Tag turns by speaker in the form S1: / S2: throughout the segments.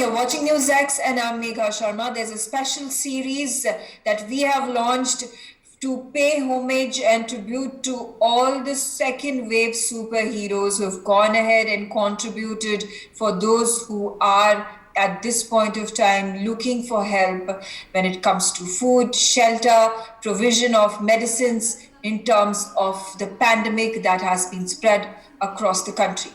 S1: you're watching NewsX and I'm Megha Sharma. There's a special series that we have launched to pay homage and tribute to all the second wave superheroes who have gone ahead and contributed for those who are at this point of time looking for help when it comes to food, shelter, provision of medicines in terms of the pandemic that has been spread across the country.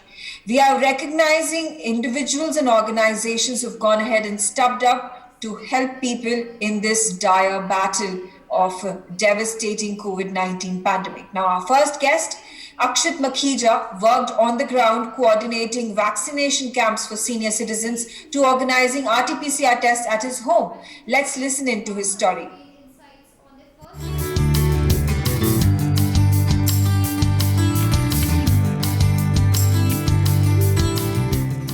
S1: We are recognizing individuals and organizations who've gone ahead and stepped up to help people in this dire battle of devastating COVID-19 pandemic. Now, our first guest, Akshat Makhija, worked on the ground coordinating vaccination camps for senior citizens to organizing RT-PCR tests at his home. Let's listen into his story.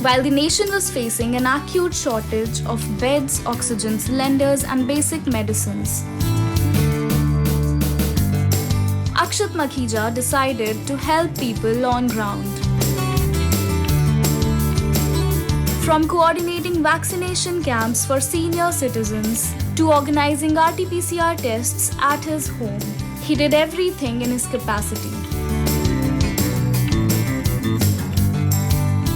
S2: While the nation was facing an acute shortage of beds, oxygen cylinders, and basic medicines, Akshat Makhija decided to help people on ground. From coordinating vaccination camps for senior citizens to organizing RT-PCR tests at his home, he did everything in his capacity.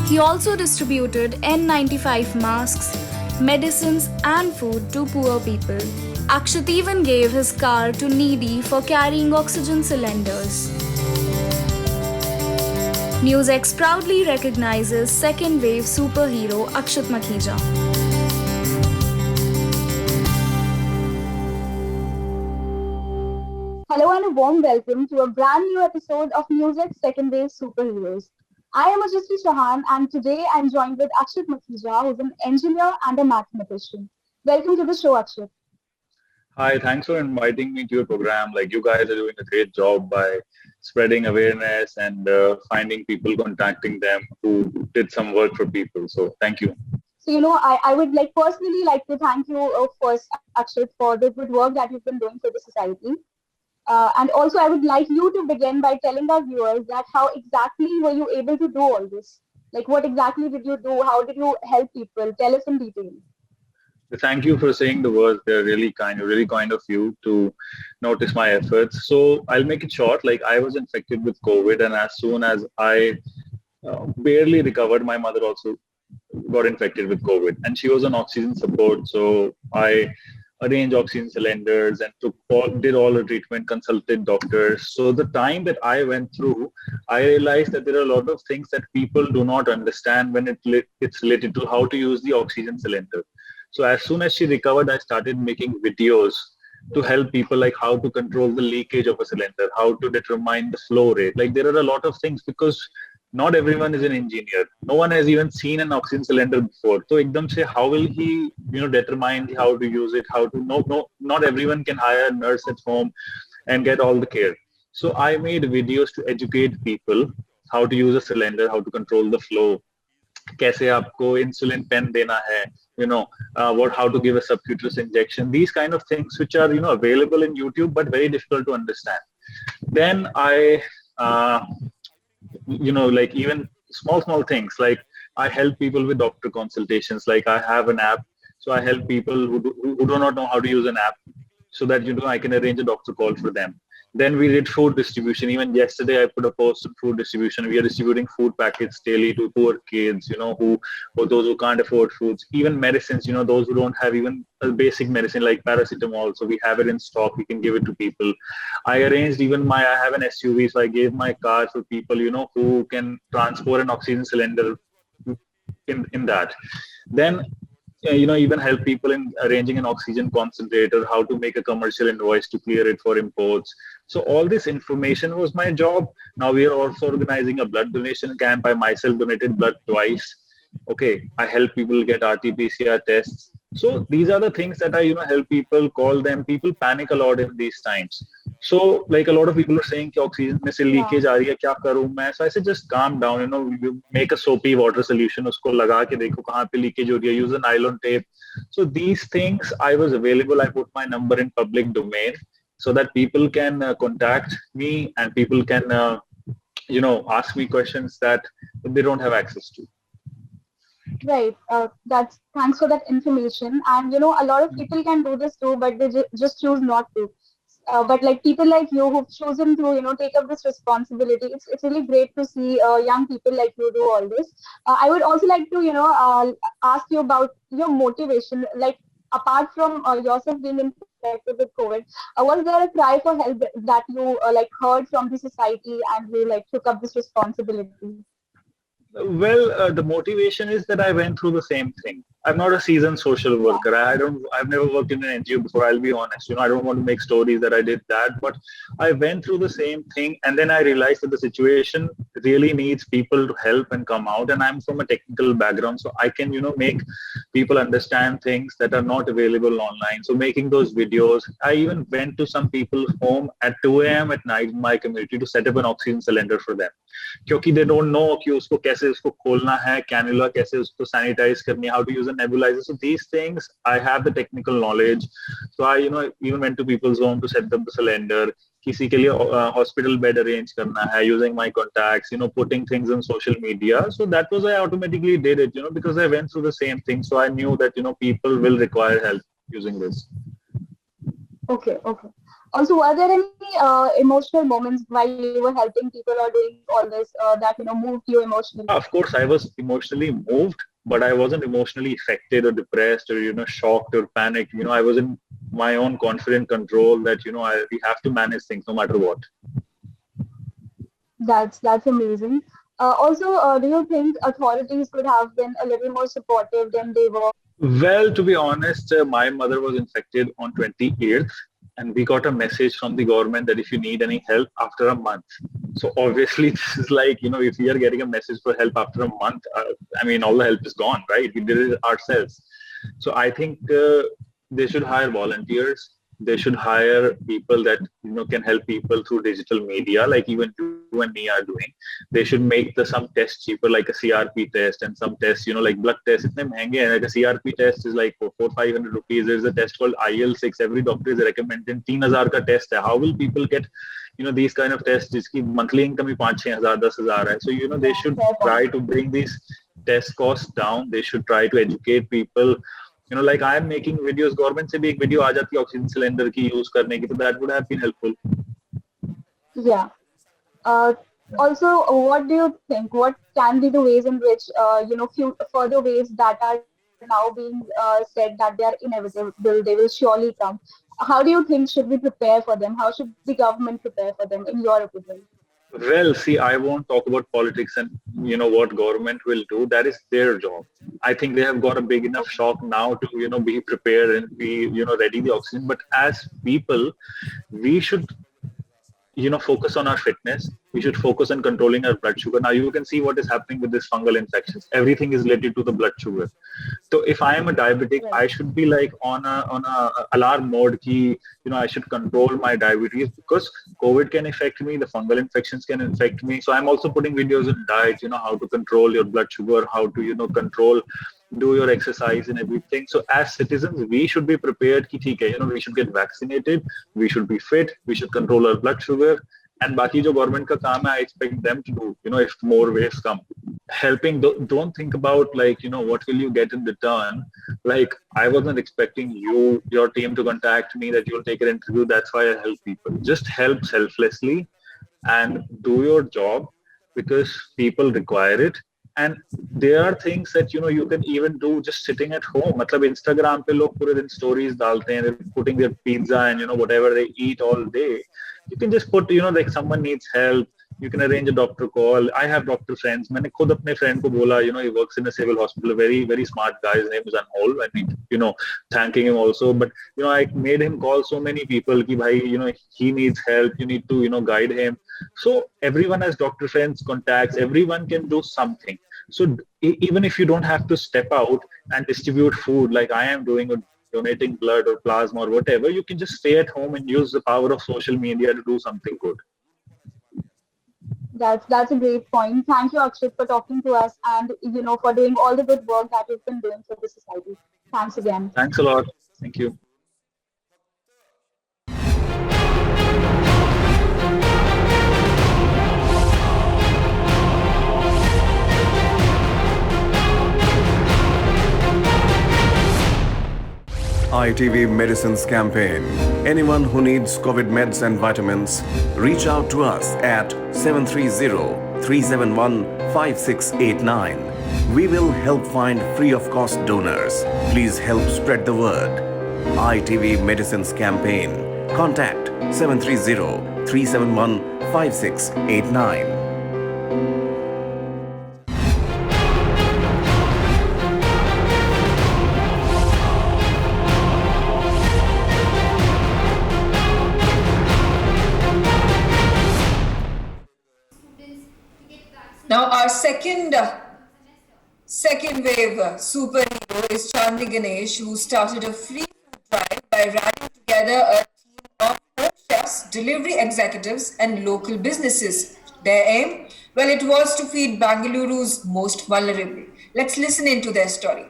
S2: He also distributed N95 masks, medicines, and food to poor people. Akshat even gave his car to needy for carrying oxygen cylinders. NewsX proudly recognizes second wave superhero Akshat Makhija.
S3: Hello and a warm welcome to a brand new episode of NewsX Second Wave Superheroes. I am Ajasri Chauhan and today I'm joined with Akshat Makhija, who's an engineer and a mathematician. Welcome to the show, Akshat.
S4: Hi, thanks for inviting me to your program. Like, you guys are doing a great job by spreading awareness and finding people, contacting them who did some work for people. So thank you.
S3: So, I would personally like to thank you first, Akshat, for the good work that you've been doing for the society. And also, I would like you to begin by telling our viewers that how exactly were you able to do all this? Like, what exactly did you do? How did you help people? Tell us in detail.
S4: Thank you for saying the words. They're really kind of you to notice my efforts. So I'll make it short. Like, I was infected with COVID, and as soon as I barely recovered, my mother also got infected with COVID, and she was on oxygen support. So I arranged oxygen cylinders and did all the treatment, consulted doctors. So the time that I went through, I realized that there are a lot of things that people do not understand when it's related to how to use the oxygen cylinder. So as soon as she recovered, I started making videos to help people, like how to control the leakage of a cylinder, how to determine the flow rate. Like, there are a lot of things because not everyone is an engineer. No one has even seen an oxygen cylinder before. So ekdam se, how will he, determine how to use it, how to not everyone can hire a nurse at home and get all the care. So I made videos to educate people how to use a cylinder, how to control the flow, कैसे आपको insulin pen देना है, how to give a subcutaneous injection, these kind of things which are, available in YouTube, but very difficult to understand. Then I, like even small things, like I help people with doctor consultations. Like, I have an app, so I help people who do not know how to use an app, so that, I can arrange a doctor call for them. Then we did food distribution. Even yesterday, I put a post on food distribution. We are distributing food packets daily to poor kids, or those who can't afford foods. Even medicines, those who don't have even a basic medicine like paracetamol. So we have it in stock. We can give it to people. I arranged I have an SUV, so I gave my car for people, who can transport an oxygen cylinder in that. Then even help people in arranging an oxygen concentrator, how to make a commercial invoice to clear it for imports. So all this information was my job. Now we are also organizing a blood donation camp. I myself donated blood twice. Okay, I help people get RT-PCR tests. So these are the things that I, help people, call them. People panic a lot in these times. So, like, a lot of people are saying कि oxygen में से leakage आ रही है, क्या करूँ मैं? So I said, just calm down, you make a soapy water solution, उसको लगा के देखो कहाँ पे leakage हो रही है, use a nylon tape. So these things, I was available. I put my number in public domain so that people can contact me, and people can, ask me questions that they don't have access to.
S3: Right. That's thanks for that information. And a lot of people can do this too, but they just choose not to. But like people like you who've chosen to, take up this responsibility, it's really great to see young people like you do all this. I would also like to, ask you about your motivation. Like apart from yourself being infected with COVID, was there a cry for help that you like heard from the society and you like took up this responsibility?
S4: Well, the motivation is that I went through the same thing. I'm not a seasoned social
S3: Yeah.
S4: worker. I've never worked in an NGO before. I'll be honest. I don't want to make stories that I did that, but I went through the same thing. And then I realized that the situation really needs people to help and come out. And I'm from a technical background, so I can, make people understand things that are not available online. So making those videos, I even went to some people's home at 2 a.m. at night in my community to set up an oxygen cylinder for them. क्योंकि they don't know कि उसको कैसे उसको खोलना है, cannula कैसे उसको sanitise करनी है, how to use a nebulizer. So these things I have the technical knowledge. So I even went to people's home to set up the cylinder. किसी के लिए hospital bed arrange करना है, using my contacts, putting things on social media. So that was I automatically did it, because I went through the same thing. So I knew that people will require help using this.
S3: Okay, okay. Also, were there any emotional moments while you were helping people or doing all this that moved you emotionally?
S4: Of course, I was emotionally moved, but I wasn't emotionally affected or depressed or shocked or panicked. I was in my own confident control that we have to manage things no matter what.
S3: That's amazing. Also, do you think authorities could have been a little more supportive than they were?
S4: Well, to be honest, my mother was infected on 28th, and we got a message from the government that if you need any help after a month. So obviously, this is like, if we are getting a message for help after a month, all the help is gone, right? We did it ourselves. So I think they should hire volunteers. They should hire people that can help people through digital media, like even you and me are doing. They should make some tests cheaper, like a CRP test and some tests, like blood tests. Itne महंगे हैं. Like a CRP test is like 400-500 rupees. There's a test called IL-6. Every doctor is recommending 3,000 ka test hai. How will people get these kind of tests? जिसकी monthly income ही 5,000-6,000 10,000 है. So they should try to bring these test costs down. They should try to educate people. Like I am making videos, government से भी एक video आ जाती है oxygen cylinder की use करने की, so that would have been helpful.
S3: Yeah. Also, what do you think? What can be the ways in which, few further ways that are now being said that they are inevitable, they will surely come. How do you think should we prepare for them? How should the government prepare for them, in your opinion?
S4: Well, see, I won't talk about politics and what government will do. That is their job. I think they have got a big enough shock now to be prepared and be ready the oxygen. But as people, we should focus on our fitness. We should focus on controlling our blood sugar. Now you can see what is happening with this fungal infections. Everything is related to the blood sugar. So if I am a diabetic, I should be like on a alarm mode ki, I should control my diabetes because COVID can affect me. The fungal infections can infect me. So I'm also putting videos on diet, how to control your blood sugar, how to, control, do your exercise and everything. So as citizens, we should be prepared ki theek hai, we should get vaccinated, we should be fit, we should control our blood sugar. And baki jo government ka kaam hai, I expect them to do, if more waves come. Helping, don't think about like, what will you get in return? Like I wasn't expecting your team to contact me that you'll take an interview. That's why I help people. Just help selflessly and do your job because people require it. And there are things that you can even do just sitting at home. मतलब Instagram पे लोग पूरे दिन stories डालते हैं, they're putting their pizza and whatever they eat all day. You can just put like someone needs help. You can arrange a doctor call. I have doctor friends. मैंने खुद अपने friend को बोला, he works in a civil hospital, a very very smart guy. His name is Anmol. I mean, thanking him also. But I made him call so many people कि भाई, he needs help. You need to guide him. So everyone has doctor friends, contacts. Everyone can do something. So even if you don't have to step out and distribute food like I am doing or donating blood or plasma or whatever, you can just stay at home and use the power of social media to do something good.
S3: That's a great point. Thank you, Akshat, for talking to us and for doing all the good work that you've been doing for the society. Thanks again.
S4: Thanks a lot. Thank you.
S5: ITV Medicines Campaign. Anyone who needs COVID meds and vitamins, reach out to us at 730-371-5689. We will help find free of cost donors. Please help spread the word. ITV Medicines Campaign. Contact 730-371-5689.
S1: Now, our second wave superhero is Chandni Ganesh, who started a free food drive by rallying together a team of home chefs, delivery executives, and local businesses. Their aim? Well, it was to feed Bangaluru's most vulnerable. Let's listen into their story.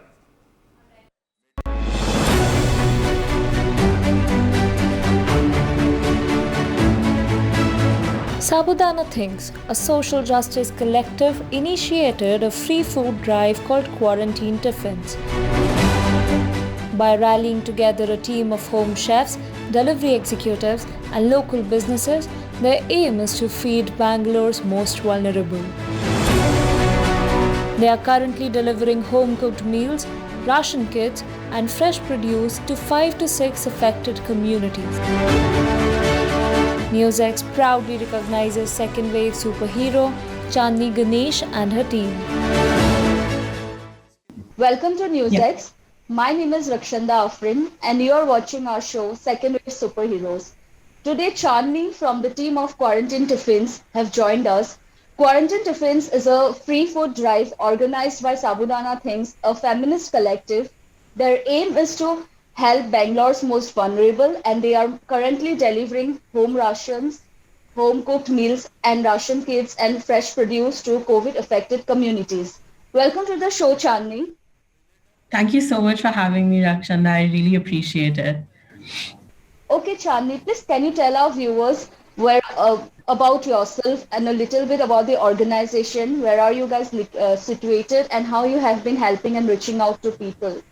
S6: Sabudana Things, a social justice collective, initiated a free food drive called Quarantine Tiffins. By rallying together a team of home chefs, delivery executives, and local businesses, their aim is to feed Bangalore's most vulnerable. They are currently delivering home-cooked meals, ration kits, and fresh produce to 5 to 6 affected communities. NewsX proudly recognizes second wave superhero Chandni Ganesh and her team.
S3: Welcome to NewsX. My name is Rakshanda Afrin and you are watching our show Second Wave Superheroes. Today Chandni from the team of Quarantine Tiffins have joined us. Quarantine Tiffins is a free food drive organized by Sabudana Things, a feminist collective. Their aim is to help Bangalore's most vulnerable, and they are currently delivering home rations, home-cooked meals, and ration kits and fresh produce to COVID-affected communities. Welcome to the show, Chandni.
S7: Thank you so much for having me, Rakshanda. I really appreciate it.
S3: Okay, Chandni, please can you tell our viewers about yourself and a little bit about the organization? Where are you guys situated and how you have been helping and reaching out to people?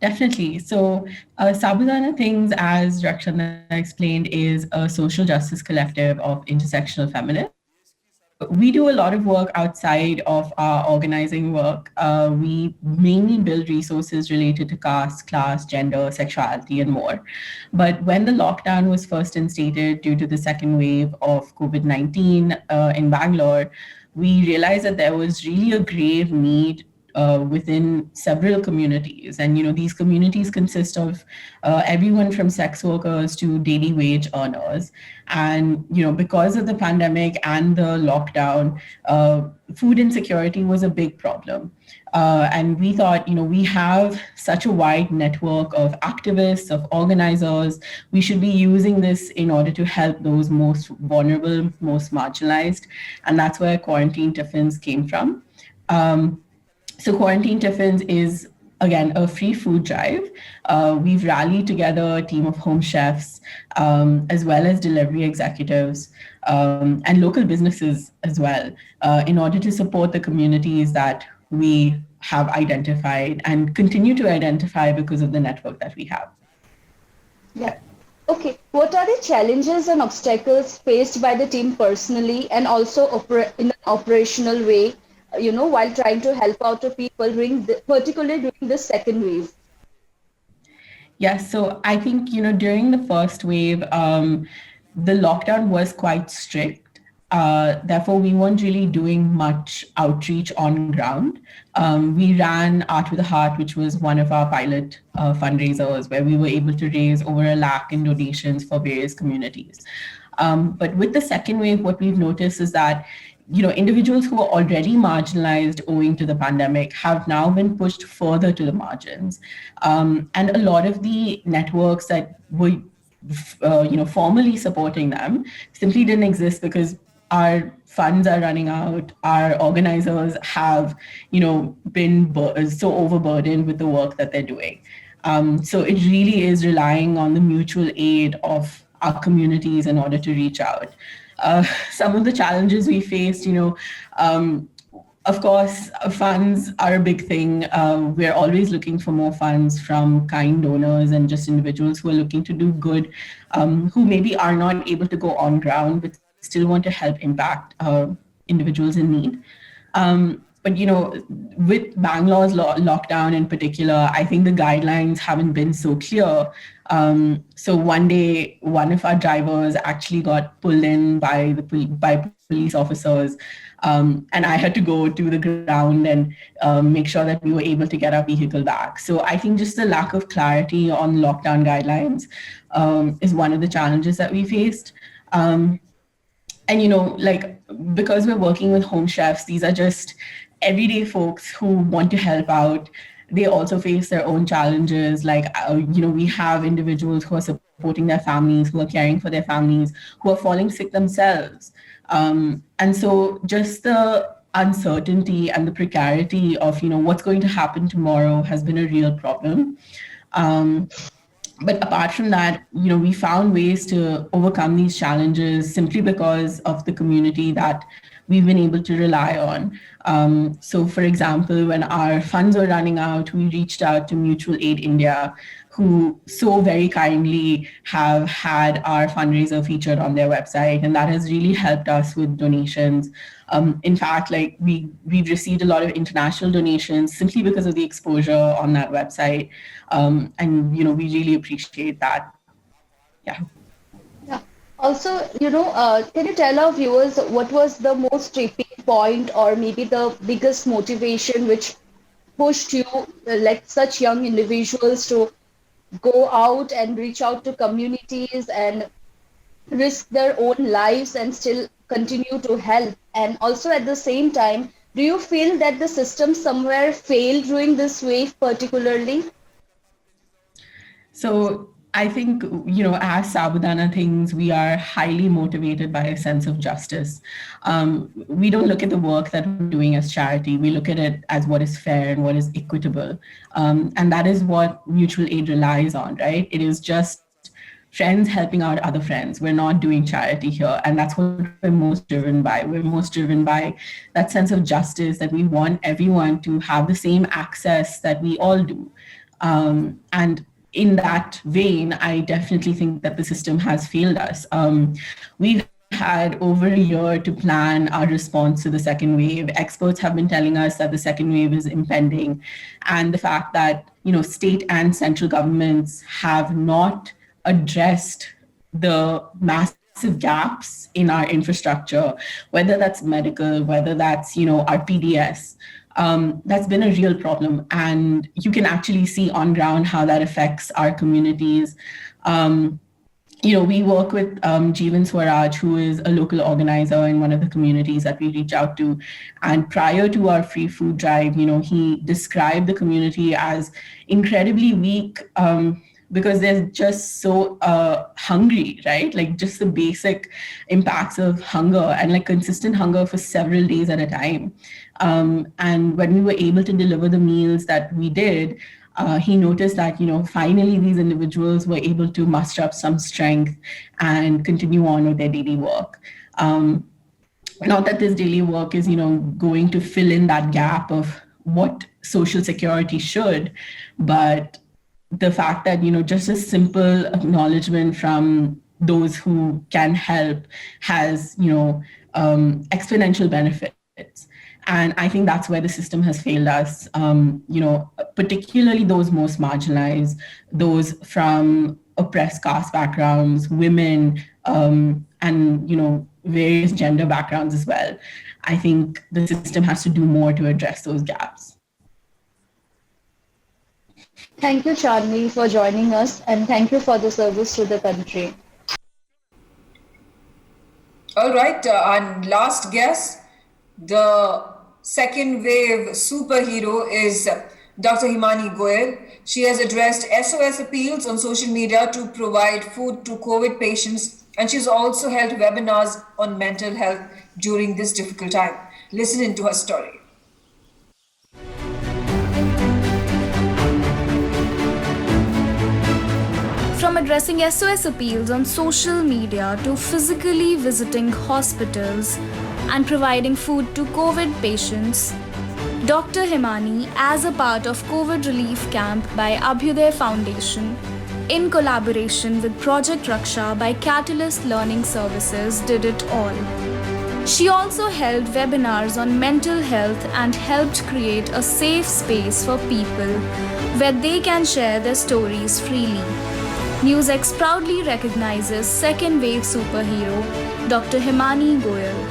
S7: Definitely. So Sabudana Things, as Rakshanda explained, is a social justice collective of intersectional feminists. We do a lot of work outside of our organizing work. We mainly build resources related to caste, class, gender, sexuality, and more. But when the lockdown was first instated due to the second wave of COVID-19 in Bangalore, we realized that there was really a grave need within several communities. And, these communities consist of everyone from sex workers to daily wage earners. And, because of the pandemic and the lockdown, food insecurity was a big problem. And we thought, we have such a wide network of activists, of organizers. We should be using this in order to help those most vulnerable, most marginalized. And that's where Quarantine Tiffins came from. So Quarantine Tiffins is, again, a free food drive. We've rallied together a team of home chefs, as well as delivery executives, and local businesses as well, in order to support the communities that we have identified and continue to identify because of the network that we have.
S3: Yeah. Okay. What are the challenges and obstacles faced by the team personally and also in an operational way, while trying to help out to people particularly during this second wave?
S7: Yes, so I think, during the first wave, the lockdown was quite strict. Therefore, we weren't really doing much outreach on ground. We ran Art with a Heart, which was one of our pilot fundraisers, where we were able to raise over 1 lakh in donations for various communities. But with the second wave, what we've noticed is that individuals who are already marginalized owing to the pandemic have now been pushed further to the margins. And a lot of the networks that were, formally supporting them simply didn't exist because our funds are running out. Our organizers have, been so overburdened with the work that they're doing. So it really is relying on the mutual aid of our communities in order to reach out. Some of the challenges we faced, Of course, funds are a big thing. We're always looking for more funds from kind donors and just individuals who are looking to do good, who maybe are not able to go on ground, but still want to help impact individuals in need. But with Bangalore's lockdown in particular, I think the guidelines haven't been so clear. So one day, one of our drivers actually got pulled in by police officers, and I had to go to the ground and make sure that we were able to get our vehicle back. So I think just the lack of clarity on lockdown guidelines is one of the challenges that we faced. And because we're working with home chefs, these are just everyday folks who want to help out. They also face their own challenges. We have individuals who are supporting their families, who are caring for their families, who are falling sick themselves. And so just the uncertainty and the precarity of, what's going to happen tomorrow has been a real problem. But apart from that, we found ways to overcome these challenges simply because of the community that we've been able to rely on. So for example, when our funds were running out, we reached out to Mutual Aid India, who so very kindly have had our fundraiser featured on their website. And that has really helped us with donations. In fact, we've received a lot of international donations simply because of the exposure on that website. And, we really appreciate that. Yeah.
S3: Also, can you tell our viewers what was the most tripping point or maybe the biggest motivation which pushed you, like such young individuals, to go out and reach out to communities and risk their own lives and still continue to help? And also at the same time, do you feel that the system somewhere failed during this wave particularly?
S7: So I think, as Sabudana Things, we are highly motivated by a sense of justice. We don't look at the work that we're doing as charity. We look at it as what is fair and what is equitable. And that is what mutual aid relies on, right? It is just friends helping out other friends. We're not doing charity here. And that's what we're most driven by. We're most driven by that sense of justice, that we want everyone to have the same access that we all do. And in that vein, I definitely think that the system has failed us. We've had over a year to plan our response to the second wave. Experts have been telling us that the second wave is impending. And the fact that, state and central governments have not addressed the massive gaps in our infrastructure, whether that's medical, whether that's, our PDS, that's been a real problem. And you can actually see on ground how that affects our communities. We work with Jeevan Swaraj, who is a local organizer in one of the communities that we reach out to. And prior to our free food drive, he described the community as incredibly weak, because they're just so hungry, right? Like just the basic impacts of hunger and consistent hunger for several days at a time. And when we were able to deliver the meals that we did, he noticed that, finally these individuals were able to muster up some strength and continue on with their daily work. Not that this daily work is, going to fill in that gap of what social security should, but the fact that, just a simple acknowledgement from those who can help has, exponential benefits. And I think that's where the system has failed us, particularly those most marginalized, those from oppressed caste backgrounds, women, and, various gender backgrounds as well. I think the system has to do more to address those gaps.
S3: Thank you, Chandni, for joining us, and thank you for the service to the country.
S1: All right, our last guest, the second wave superhero, is Dr. Himani Goyal. She has addressed SOS appeals on social media to provide food to COVID patients, and she's also held webinars on mental health during this difficult time. Listen into her story.
S2: From addressing SOS appeals on social media to physically visiting hospitals and providing food to COVID patients. Dr. Himani, as a part of COVID Relief Camp by Abhyuday Foundation, in collaboration with Project Raksha by Catalyst Learning Services, did it all. She also held webinars on mental health and helped create a safe space for people where they can share their stories freely. NewsX proudly recognizes second wave superhero Dr. Himani Goyal.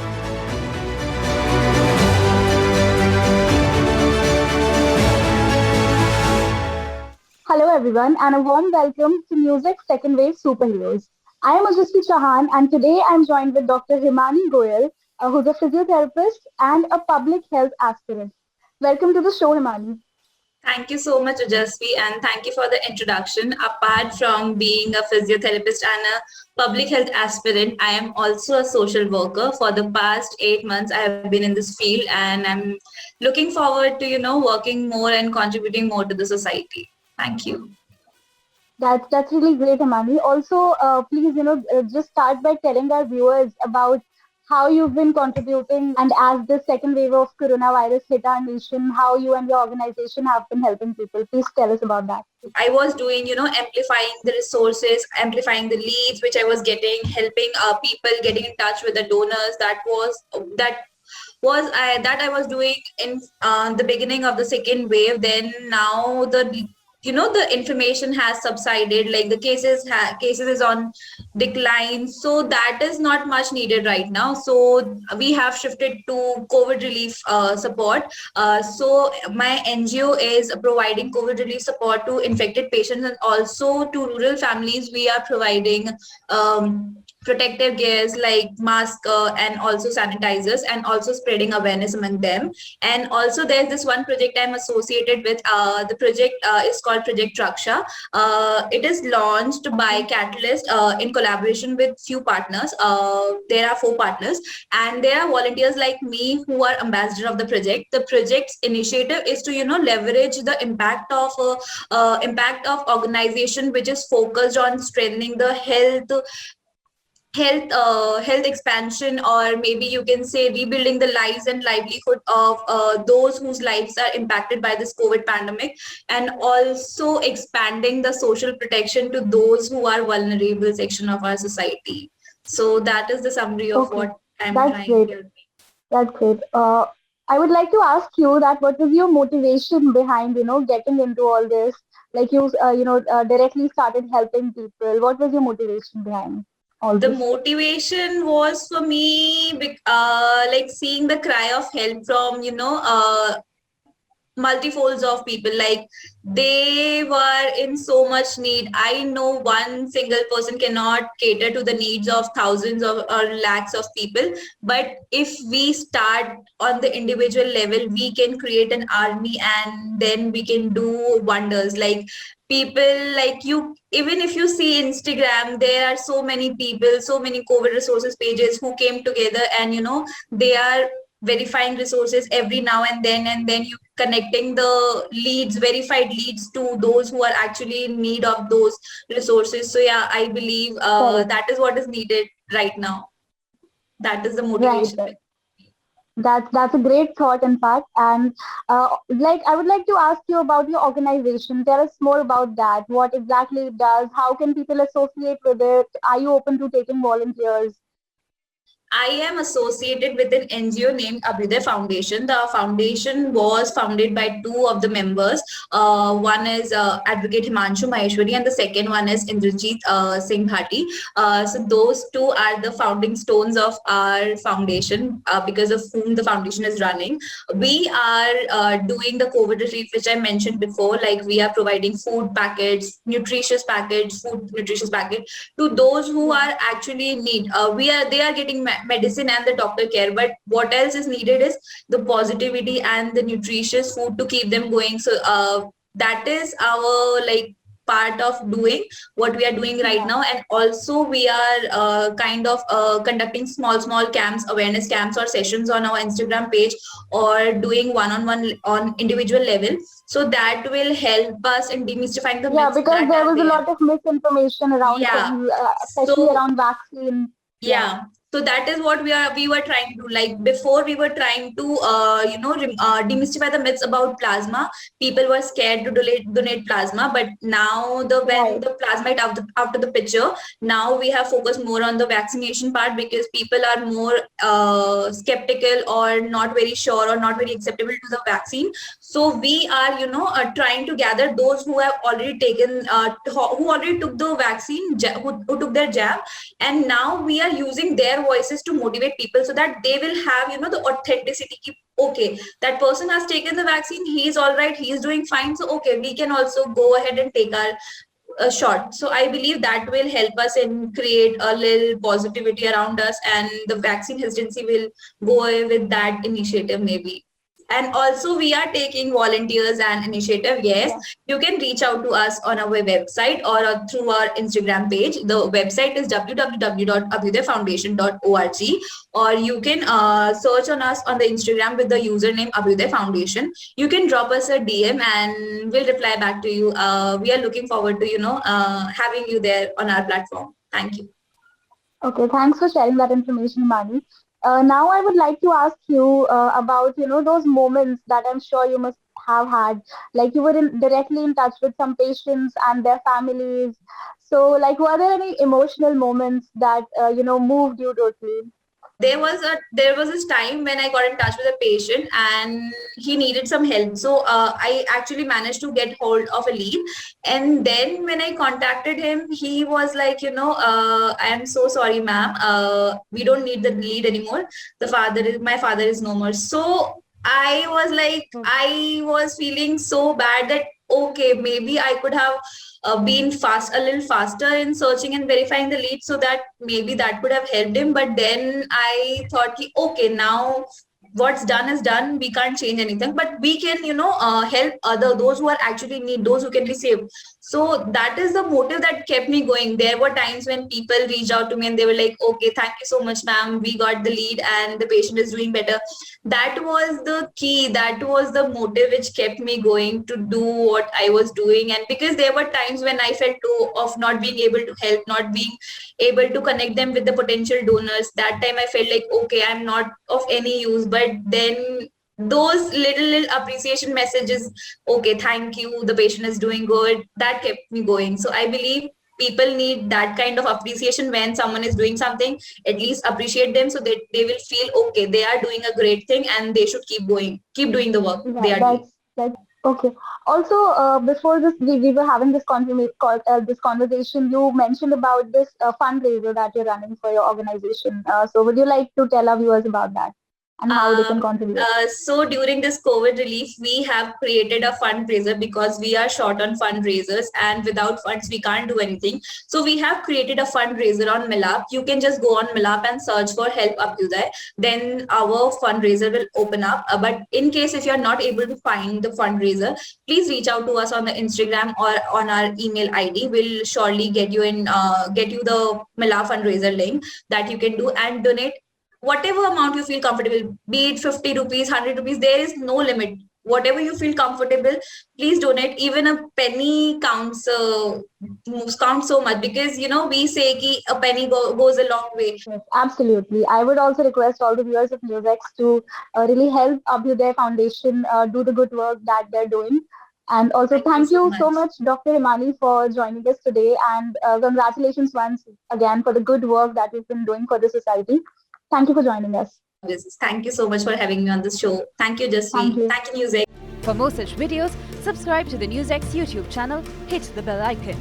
S3: Hello everyone and a warm welcome to Music's Second Wave Superheroes. I am Ajasvi Chauhan and today I am joined with Dr. Himani Goyal, who's a physiotherapist and a public health aspirant. Welcome to the show, Himani.
S8: Thank you so much, Ajasvi, and thank you for the introduction. Apart from being a physiotherapist and a public health aspirant, I am also a social worker. For the past 8 months, I have been in this field and I'm looking forward to, working more and contributing more to the society. Thank you.
S3: That's really great, Himani. Also, please, just start by telling our viewers about how you've been contributing and as the second wave of coronavirus hit our nation, how you and your organization have been helping people. Please tell us about that.
S8: I was doing, amplifying the resources, amplifying the leads, which I was getting, helping people getting in touch with the donors. That I was doing in the beginning of the second wave. Then now the information has subsided, like the cases is on decline, so that is not much needed right now. So we have shifted to COVID relief support. So my NGO is providing COVID relief support to infected patients and also to rural families. We are providing protective gears like mask and also sanitizers, and also spreading awareness among them. And also there's this one project I'm associated with. The project is called Project Raksha. It is launched by Catalyst in collaboration with few partners. There are 4 partners and there are volunteers like me who are ambassador of the project. The project's initiative is to leverage the impact of organization which is focused on strengthening the health expansion, or maybe you can say rebuilding the lives and livelihood of those whose lives are impacted by this COVID pandemic, and also expanding the social protection to those who are vulnerable section of our society. So that is the summary of what I'm trying to.
S3: That's great. I would like to ask you that what was your motivation behind getting into all this? Like you directly started helping people. What was your motivation behind?
S8: The motivation was for me, like seeing the cry of help from, multifolds of people, like they were in so much need. I know one single person cannot cater to the needs of thousands or lakhs of people, but if we start on the individual level, we can create an army and then we can do wonders. Like people like you, even if you see Instagram, there are so many people, so many COVID resources pages who came together and they are verifying resources every now and then you connecting the leads, verified leads to those who are actually in need of those resources. So yeah, I believe that is what is needed right now. That is the motivation.
S3: Right. That's a great thought, in fact. And I would like to ask you about your organization. Tell us more about that. What exactly it does? How can people associate with it? Are you open to taking volunteers?
S8: I am associated with an NGO named Abhyuday Foundation. The foundation was founded by 2 of the members. One is Advocate Himanshu Maheshwari and the second one is Indrajit Singh Bhati. So those 2 are the founding stones of our foundation, because of whom the foundation is running. We are doing the COVID relief, which I mentioned before, like we are providing food packets, nutritious packets, to those who are actually in need. They are getting medicine and the doctor care, but what else is needed is the positivity and the nutritious food to keep them going. So that is our part of doing what we are doing right now. And also we are conducting small camps, awareness camps or sessions on our Instagram page, or doing one-on-one on individual level. So that will help us in demystifying the myths.
S3: Because there was a lot of misinformation around things, especially around vaccine.
S8: Yeah. So that is what we were trying to do. Like before, we were trying to demystify the myths about plasma. People were scared to donate plasma, but now when the plasma is out of the picture, now we have focused more on the vaccination part, because people are more skeptical or not very sure or not very acceptable to the vaccine. So we are trying to gather those who have already taken who already took the vaccine, who took their jab, and now we are using their voices to motivate people, so that they will have the authenticity. Okay, that person has taken the vaccine, he's all right, he's doing fine, so okay, we can also go ahead and take our shot. So I believe that will help us in create a little positivity around us, and the vaccine hesitancy will go away with that initiative maybe. And also we are taking volunteers and initiative. Yes, you can reach out to us on our website or through our Instagram page. The website is www.abhyudayfoundation.org, or you can search on us on the Instagram with the username Abhyuday Foundation. You can drop us a DM and we'll reply back to you. We are looking forward to having you there on our platform. Thank you.
S3: Okay, thanks for sharing that information, Mani. Now I would like to ask you about those moments that I'm sure you must have had, like you were directly in touch with some patients and their families. So like, were there any emotional moments that moved you totally?
S8: There was this time when I got in touch with a patient and he needed some help. So I actually managed to get hold of a lead. And then when I contacted him, he was like, I am so sorry, ma'am. We don't need the lead anymore. My father is no more. So I was like, I was feeling so bad that, okay, maybe I could have been a little faster in searching and verifying the lead, so that maybe that could have helped him. But then I thought, okay, now what's done is done. We can't change anything, but we can, help those who are actually in need, those who can be saved. So that is the motive that kept me going. There were times when people reached out to me and they were like, okay, thank you so much, ma'am. We got the lead and the patient is doing better. That was the key. That was the motive which kept me going to do what I was doing. And because there were times when I felt low of not being able to help, not being able to connect them with the potential donors, that time I felt like, okay, I'm not of any use. But then those little appreciation messages, okay, thank you, the patient is doing good, that kept me going. So I believe people need that kind of appreciation. When someone is doing something, at least appreciate them, so that they will feel, okay, they are doing a great thing and they should keep doing the work they are doing.
S3: Okay. Also, before this, we were having this conversation. You mentioned about this fundraiser that you're running for your organization. So would you like to tell our viewers about that and how they can contribute?
S8: So during this COVID relief, we have created a fundraiser because we are short on fundraisers, and without funds, we can't do anything. So we have created a fundraiser on Millap. You can just go on Millap and search for Help Abhyuday. Then our fundraiser will open up. But in case if you're not able to find the fundraiser, please reach out to us on the Instagram or on our email ID. We'll surely get you the Millap fundraiser link that you can do and donate whatever amount you feel comfortable, be it 50 rupees, 100 rupees, there is no limit. Whatever you feel comfortable, please donate. Even a penny counts so much, because we say ki a penny goes a long way.
S3: Yes, absolutely. I would also request all the viewers of NewsX to really help Abhyuday Foundation do the good work that they're doing. And also thank you so much, Dr. Himani, for joining us today, and congratulations once again for the good work that you've been doing for the society. Thank you for joining us.
S8: Thank you so much for having me on this show. Thank you, Jasvi. Thank you, NewsX.
S9: For more such videos, subscribe to the NewsX YouTube channel, hit the bell icon.